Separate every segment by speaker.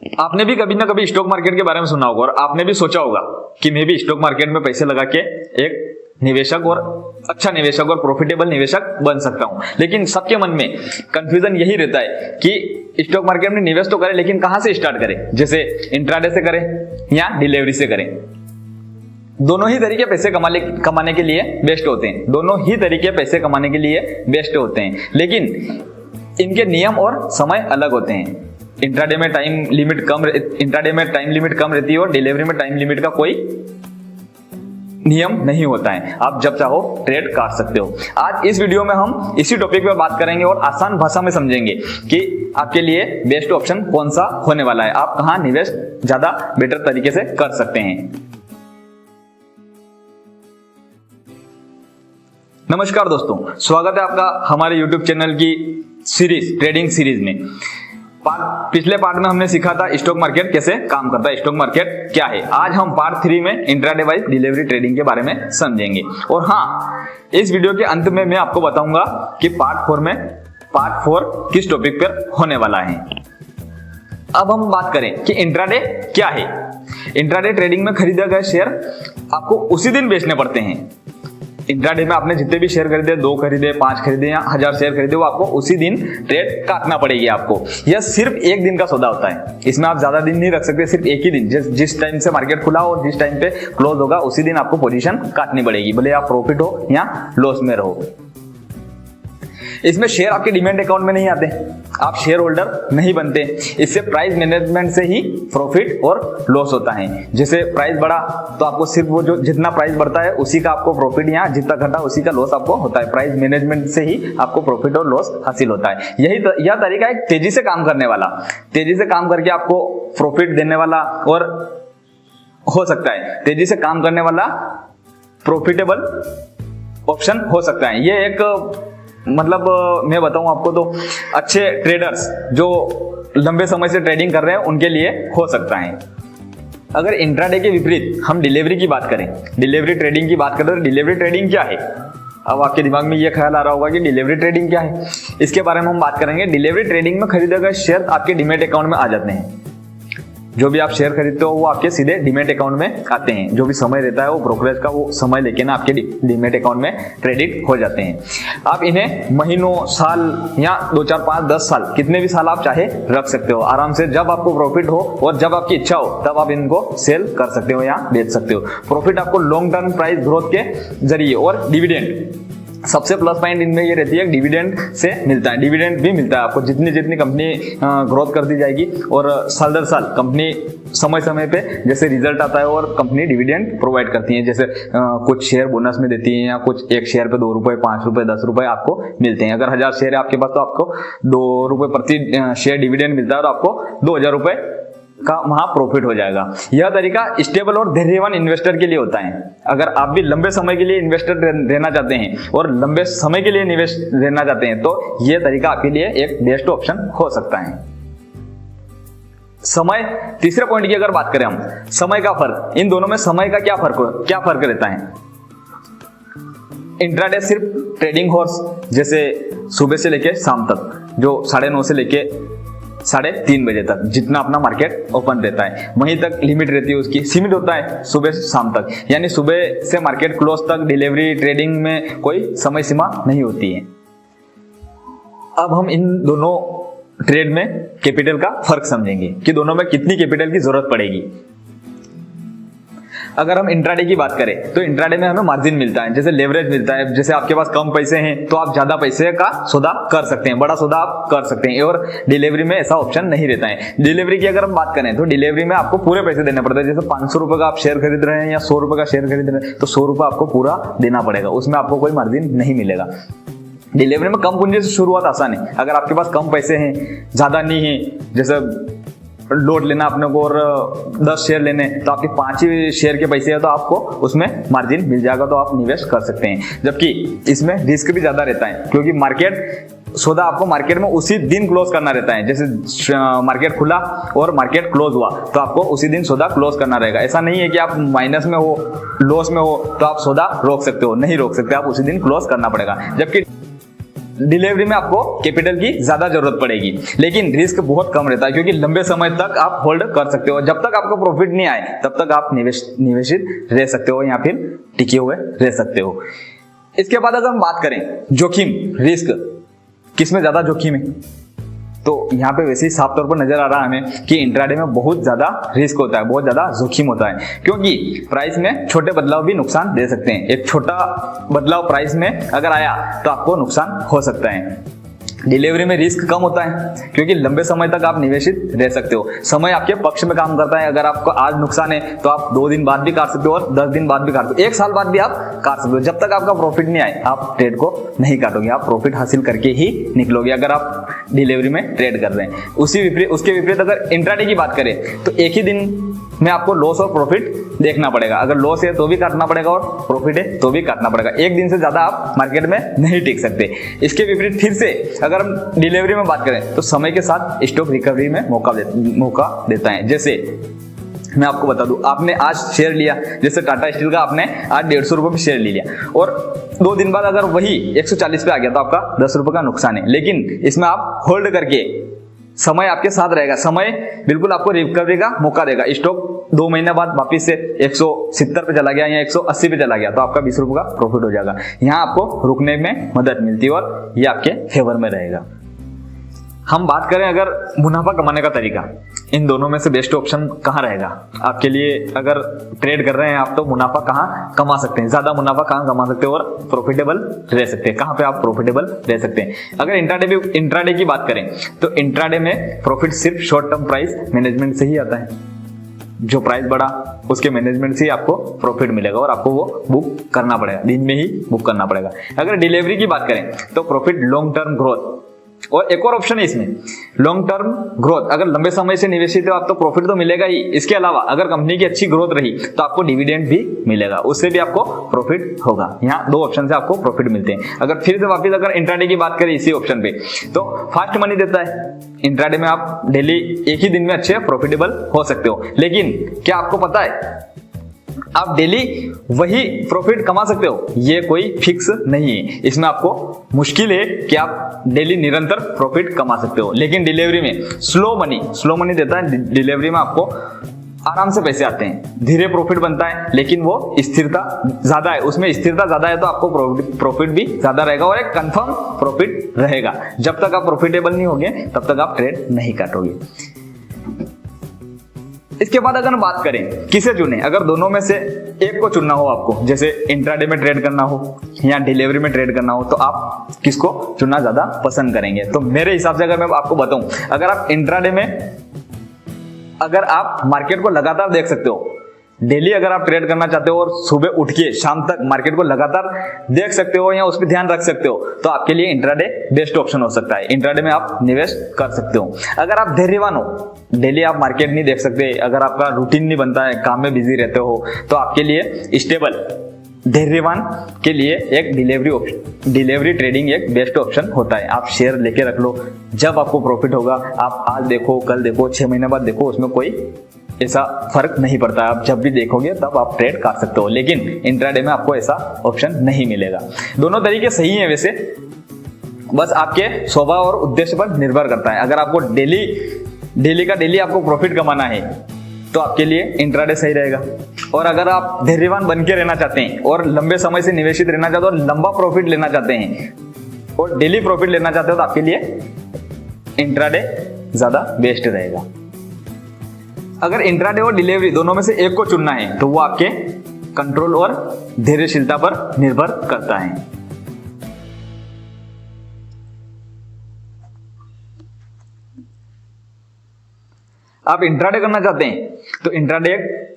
Speaker 1: आपने भी कभी ना कभी स्टॉक मार्केट के बारे में सुना होगा और आपने भी सोचा होगा कि मैं भी स्टॉक मार्केट में पैसे लगा के एक निवेशक और अच्छा निवेशक और प्रॉफिटेबल निवेशक बन सकता हूं। लेकिन सबके मन में कंफ्यूजन यही रहता है कि स्टॉक मार्केट में निवेश तो करें, लेकिन कहां से स्टार्ट करें, जैसे इंट्राडे से करें या डिलीवरी से करें। दोनों ही तरीके पैसे कमाने के लिए बेस्ट होते हैं, दोनों ही तरीके पैसे कमाने के लिए बेस्ट होते हैं, लेकिन इनके नियम और समय अलग होते हैं। इंट्राडे में टाइम लिमिट कम रहती है और डिलीवरी में टाइम लिमिट का कोई नियम नहीं होता है, आप जब चाहो ट्रेड काट सकते हो। आज इस वीडियो में हम इसी टॉपिक पर बात करेंगे और आसान भाषा में समझेंगे कि आपके लिए बेस्ट ऑप्शन कौन सा होने वाला है, आप कहां निवेश ज्यादा बेटर तरीके से कर सकते हैं। नमस्कार दोस्तों, स्वागत है आपका हमारे YouTube चैनल की ट्रेडिंग सीरीज में। पिछले पार्ट में हमने सीखा था स्टॉक मार्केट कैसे काम करता है, स्टॉक मार्केट क्या है। आज हम पार्ट 3 में इंट्राडे वाइज डिलीवरी ट्रेडिंग के बारे में समझेंगे। और हाँ, इस वीडियो के अंत में मैं आपको बताऊंगा कि पार्ट 4 किस टॉपिक पर होने वाला है। अब हम बात करें कि इंट्राडे क्या है। इंट्राडे ट्रेडिंग में खरीदे गए शेयर आपको उसी दिन बेचने पड़ते हैं। इंट्राडे में आपने जितने भी शेयर खरीदे, 2 खरीदे, 5 खरीदे या 1000 शेयर खरीदे, वो आपको उसी दिन ट्रेड काटना पड़ेगी आपको। यह सिर्फ एक दिन का सौदा होता है, इसमें आप ज्यादा दिन नहीं रख सकते, सिर्फ एक ही दिन। जिस टाइम से मार्केट खुला और जिस टाइम पे क्लोज होगा उसी दिन आपको पोजीशन काटनी पड़ेगी, भले आप प्रॉफिट हो या लॉस में रहो। इसमें शेयर आपके डिमेट अकाउंट में नहीं आते, आप शेयर होल्डर नहीं बनते। इससे प्राइस मैनेजमेंट से ही प्रॉफिट और लॉस होता है। जैसे प्राइस बढ़ा तो आपको सिर्फ वो जो जितना प्राइस बढ़ता है उसी का आपको प्रॉफिट, या जितना घटा उसी का लॉस आपको होता है। प्राइस मैनेजमेंट से ही आपको प्रॉफिट और लॉस हासिल होता है। यह तरीका है तेजी से काम करने वाला, तेजी से काम करके आपको प्रॉफिट देने वाला, और हो सकता है तेजी से काम करने वाला प्रॉफिटेबल ऑप्शन हो सकता है। ये एक मैं बताऊं आपको तो अच्छे ट्रेडर्स जो लंबे समय से ट्रेडिंग कर रहे हैं उनके लिए हो सकता है। अगर इंट्राडे के विपरीत हम डिलीवरी की बात करें, डिलीवरी ट्रेडिंग की बात करें, तो डिलीवरी ट्रेडिंग क्या है। अब आपके दिमाग में ये ख्याल आ रहा होगा कि डिलीवरी ट्रेडिंग क्या है। इसके बारे में हम बात करेंगे। डिलीवरी ट्रेडिंग में खरीदे गए शेयर आपके डीमैट अकाउंट में आ जाते हैं। जो भी आप शेयर खरीदते हो वो आपके सीधे डीमैट अकाउंट में आते हैं। जो भी समय रहता है वो ब्रोकरेज का, वो समय लेके ना आपके डीमैट अकाउंट में क्रेडिट हो जाते हैं। आप इन्हें महीनों, साल या 2, 4, 5, 10 साल, कितने भी साल आप चाहे रख सकते हो आराम से। जब आपको प्रॉफिट हो और जब आपकी इच्छा हो तब आप इनको सेल कर सकते हो या बेच सकते हो। प्रॉफिट आपको लॉन्ग टर्म प्राइस ग्रोथ के जरिए और डिविडेंड, सबसे प्लस पॉइंट इनमें ये रहती है डिविडेंड से मिलता है। डिविडेंड भी मिलता है आपको, जितनी कंपनी ग्रोथ करती जाएगी और साल दर साल कंपनी समय समय पे जैसे रिजल्ट आता है और कंपनी डिविडेंड प्रोवाइड करती है। जैसे कुछ शेयर बोनस में देती है, या कुछ एक शेयर पे 2 रुपए, 5 रुपए, 10 रुपए आपको मिलते हैं। अगर 1000 शेयर है आपके पास तो आपको 2 रुपए प्रति शेयर डिविडेंड मिलता है और आपको 2000 रुपए का वहां प्रॉफिट हो जाएगा। यह तरीका स्टेबल और धैर्यवान इन्वेस्टर के लिए होता है। अगर आप भी लंबे समय के लिए इन्वेस्टर रहना चाहते हैं और लंबे समय के लिए निवेश रहना चाहते हैं तो यह तरीका आपके लिए एक बेस्ट ऑप्शन हो सकता है। समय, तीसरे पॉइंट की अगर बात करें हम, समय का फर्क, इन दोनों में समय का क्या फर्क रहता है। इंट्राडे सिर्फ ट्रेडिंग हॉर्स, जैसे सुबह से लेके शाम तक, जो 9:30 से लेके 3:30 बजे तक जितना अपना मार्केट ओपन रहता है वहीं तक लिमिट रहती है उसकी, सीमित होता है सुबह से शाम तक। यानी सुबह से मार्केट क्लोज तक डिलीवरी ट्रेडिंग में कोई समय सीमा नहीं होती है। अब हम इन दोनों ट्रेड में कैपिटल का फर्क समझेंगे कि दोनों में कितनी कैपिटल की जरूरत पड़ेगी। अगर हम इंट्राडे की बात करें तो इंट्राडे में हमें मार्जिन मिलता है, जैसे लेवरेज मिलता है। जैसे आपके पास कम पैसे हैं तो आप ज्यादा पैसे का सौदा कर सकते हैं, बड़ा सौदा आप कर सकते हैं। और डिलीवरी में ऐसा ऑप्शन नहीं रहता है। डिलीवरी की अगर हम बात करें तो डिलीवरी में आपको पूरे पैसे देने पड़ते हैं। जैसे 500 रुपए का आप शेयर खरीद रहे हैं या 100 रुपए का शेयर खरीद रहे हैं तो 100 रुपए आपको पूरा देना पड़ेगा, उसमें आपको कोई मार्जिन नहीं मिलेगा। डिलीवरी में कम पूंजी से शुरुआत आसान है। अगर आपके पास कम पैसे हैं, ज्यादा नहीं है, जैसे लोड लेना अपने को और 10 शेयर लेने, तो आपके 5 ही शेयर के पैसे है तो आपको उसमें मार्जिन मिल जाएगा, तो आप निवेश कर सकते हैं। जबकि इसमें रिस्क भी ज्यादा रहता है, क्योंकि सौदा आपको मार्केट में उसी दिन क्लोज करना रहता है। जैसे मार्केट खुला और मार्केट क्लोज हुआ तो आपको उसी दिन सौदा क्लोज करना रहेगा। ऐसा नहीं है कि आप माइनस में हो, लॉस में हो तो आप सौदा रोक सकते हो, नहीं रोक सकते, आप उसी दिन क्लोज करना पड़ेगा। जबकि डिलीवरी में आपको कैपिटल की ज्यादा जरूरत पड़ेगी, लेकिन रिस्क बहुत कम रहता है क्योंकि लंबे समय तक आप होल्ड कर सकते हो। जब तक आपको प्रॉफिट नहीं आए तब तक आप निवेशित रह सकते हो या फिर टिके हुए रह सकते हो। इसके बाद अगर हम बात करें जोखिम, रिस्क, किसमें ज्यादा जोखिम है, तो यहाँ पे वैसे ही साफ तौर पर नजर आ रहा है हमें कि इंट्राडे में बहुत ज्यादा रिस्क होता है, बहुत ज्यादा जोखिम होता है, क्योंकि प्राइस में छोटे बदलाव भी नुकसान दे सकते हैं। एक छोटा बदलाव प्राइस में अगर आया तो आपको नुकसान हो सकता है। डिलीवरी में रिस्क कम होता है क्योंकि लंबे समय तक आप निवेशित रह सकते हो, समय आपके पक्ष में काम करता है। अगर आपको आज नुकसान है तो आप 2 दिन बाद भी काट सकते हो और 10 दिन बाद भी काट सकते हो, 1 साल बाद भी आप काट सकते हो। जब तक आपका प्रॉफिट नहीं आए आप ट्रेड को नहीं काटोगे, आप प्रॉफिट हासिल करके ही निकलोगे अगर आप डिलीवरी में ट्रेड कर रहे हैं। उसके विपरीत अगर इंट्राडे की बात करें तो एक ही दिन में आपको लॉस और प्रॉफिट देखना पड़ेगा। अगर लॉस है तो भी काटना पड़ेगा और प्रॉफिट है तो भी काटना पड़ेगा। एक दिन से ज्यादा आप मार्केट में नहीं टिक सकते। इसके विपरीत फिर से अगर हम डिलीवरी में बात करें तो समय के साथ स्टॉक रिकवरी में मौका देता है। जैसे मैं आपको बता दूं, आपने आज शेयर लिया, जैसे टाटा स्टील का आपने आज 150 रुपए पे शेयर ले लिया और 2 दिन बाद अगर वही 140 पे आ गया तो आपका 10 रुपए का नुकसान है। लेकिन इसमें आप होल्ड करके समय आपके साथ रहेगा, समय बिल्कुल आपको रिकवरी का मौका देगा। स्टॉक 2 महीने बाद वापिस से 170 पे चला गया या 180 पे चला गया तो आपका 20 रुपए का प्रॉफिट हो जाएगा। यहाँ आपको रुकने में मदद मिलती है और ये आपके फेवर में रहेगा। हम बात करें अगर मुनाफा कमाने का तरीका, इन दोनों में से बेस्ट ऑप्शन कहाँ रहेगा आपके लिए? अगर ट्रेड कर रहे हैं आप तो मुनाफा कहाँ कमा सकते हैं, ज्यादा मुनाफा कहाँ कमा सकते हैं और प्रॉफिटेबल रह सकते हैं, कहाँ पे आप प्रॉफिटेबल रह सकते हैं? अगर इंट्राडे की बात करें तो इंट्राडे में प्रॉफिट सिर्फ शॉर्ट टर्म प्राइस मैनेजमेंट से ही आता है। जो प्राइस बढ़ा उसके मैनेजमेंट से ही आपको प्रॉफिट मिलेगा और आपको वो बुक करना पड़ेगा, दिन में ही बुक करना पड़ेगा। अगर डिलीवरी की बात करें तो प्रॉफिट लॉन्ग टर्म ग्रोथ, और एक और ऑप्शन है इसमें लॉन्ग टर्म ग्रोथ। अगर लंबे समय से निवेशित हो आप तो प्रॉफिट तो मिलेगा ही, इसके अलावा अगर कंपनी की अच्छी ग्रोथ रही तो आपको डिविडेंड भी मिलेगा, उससे भी आपको प्रॉफिट होगा। यहाँ 2 ऑप्शन से आपको प्रॉफिट मिलते हैं। अगर फिर से वापस अगर इंट्राडे की बात करें इसी ऑप्शन पे तो फास्ट मनी देता है। इंट्राडे में आप डेली एक ही दिन में अच्छे प्रॉफिटेबल हो सकते हो, लेकिन क्या आपको पता है आप डेली वही प्रॉफिट कमा सकते हो? ये कोई फिक्स नहीं है। इसमें आपको मुश्किल है कि आप डेली निरंतर प्रॉफिट कमा सकते हो। लेकिन डिलीवरी में स्लो मनी देता है। डिलीवरी में आपको आराम से पैसे आते हैं, धीरे प्रॉफिट बनता है, लेकिन वो स्थिरता ज्यादा है। उसमें स्थिरता ज्यादा है तो आपको प्रॉफिट भी ज्यादा रहेगा और एक कंफर्म प्रॉफिट रहेगा। जब तक आप प्रॉफिटेबल नहीं होंगे तब तक आप ट्रेड नहीं काटोगे। इसके बाद अगर हम बात करें किसे चुने, अगर दोनों में से एक को चुनना हो आपको, जैसे इंट्राडे में ट्रेड करना हो या डिलीवरी में ट्रेड करना हो, तो आप किसको चुनना ज्यादा पसंद करेंगे? तो मेरे हिसाब से अगर मैं आपको बताऊं, अगर आप इंट्राडे में अगर आप मार्केट को लगातार देख सकते हो, डेली अगर आप ट्रेड करना चाहते हो और सुबह उठ के शाम तक मार्केट को लगातार देख सकते हो या उस पर ध्यान रख सकते हो, तो आपके लिए इंट्राडे बेस्ट ऑप्शन हो सकता है। इंट्राडे में आप निवेश कर सकते हो। अगर आप धैर्यवान हो, डेली आप मार्केट नहीं देख सकते, अगर आपका रूटीन नहीं बनता है, काम में बिजी रहते हो, तो आपके लिए स्टेबल धैर्यवान के लिए एक डिलीवरी ट्रेडिंग एक बेस्ट ऑप्शन होता है। आप शेयर लेके रख लो, जब आपको प्रॉफिट होगा आप आज देखो, कल देखो, 6 महीने बाद देखो, उसमें कोई ऐसा फर्क नहीं पड़ता है। आप जब भी देखोगे तब आप ट्रेड कर सकते हो, लेकिन इंट्राडे में आपको ऐसा ऑप्शन नहीं मिलेगा। दोनों तरीके सही हैं वैसे, बस आपके स्वभाव और उद्देश्य पर निर्भर करता है। अगर आपको डेली आपको प्रॉफिट कमाना है तो आपके लिए इंट्राडे सही रहेगा, और अगर आप धैर्यवान बन के रहना चाहते हैं और लंबे समय से निवेशित रहना चाहते हो और लंबा प्रॉफिट लेना चाहते हैं और डेली प्रॉफिट लेना चाहते हो तो आपके लिए इंट्राडे ज्यादा बेस्ट रहेगा। अगर इंट्राडे और डिलीवरी दोनों में से एक को चुनना है तो वो आपके कंट्रोल और धैर्यशीलता पर निर्भर करता है। आप इंट्राडे करना चाहते हैं तो इंट्राडे एक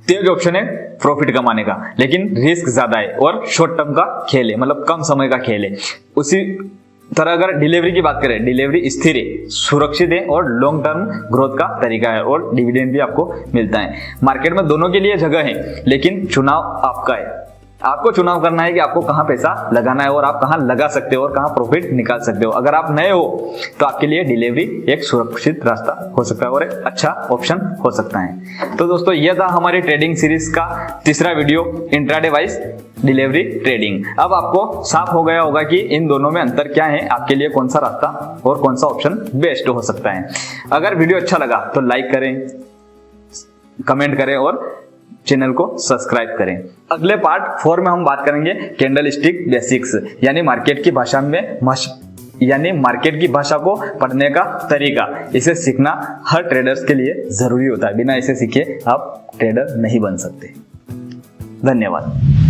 Speaker 1: तेज ऑप्शन है प्रॉफिट कमाने का, लेकिन रिस्क ज्यादा है और शॉर्ट टर्म का खेल है, मतलब कम समय का खेल है। उसी तरह अगर डिलीवरी की बात करें, डिलीवरी स्थिर है, सुरक्षित है और लॉन्ग टर्म ग्रोथ का तरीका है और डिविडेंड भी आपको मिलता है। मार्केट में दोनों के लिए जगह है, लेकिन चुनाव आपका है। आपको चुनाव करना है कि आपको कहां पैसा लगाना है और आप कहां लगा सकते हो और कहां प्रॉफिट निकाल सकते हो। अगर आप नए हो तो आपके लिए डिलीवरी एक सुरक्षित रास्ता हो सकता है और एक अच्छा ऑप्शन हो सकता है। तो दोस्तों, यह था हमारी ट्रेडिंग सीरीज का तीसरा video intraday wise delivery trading. अब आपको साफ हो गया होगा कि इन दोनों में अंतर क्या है, आपके लिए कौन सा रास्ता और कौन सा ऑप्शन बेस्ट हो सकता है। अगर वीडियो अच्छा लगा तो लाइक करें, कमेंट करें और चैनल को सब्सक्राइब करें। अगले पार्ट 4 में हम बात करेंगे कैंडलस्टिक बेसिक्स, यानी मार्केट की भाषा को पढ़ने का तरीका। इसे सीखना हर ट्रेडर्स के लिए जरूरी होता है, बिना इसे सीखे आप ट्रेडर नहीं बन सकते। धन्यवाद।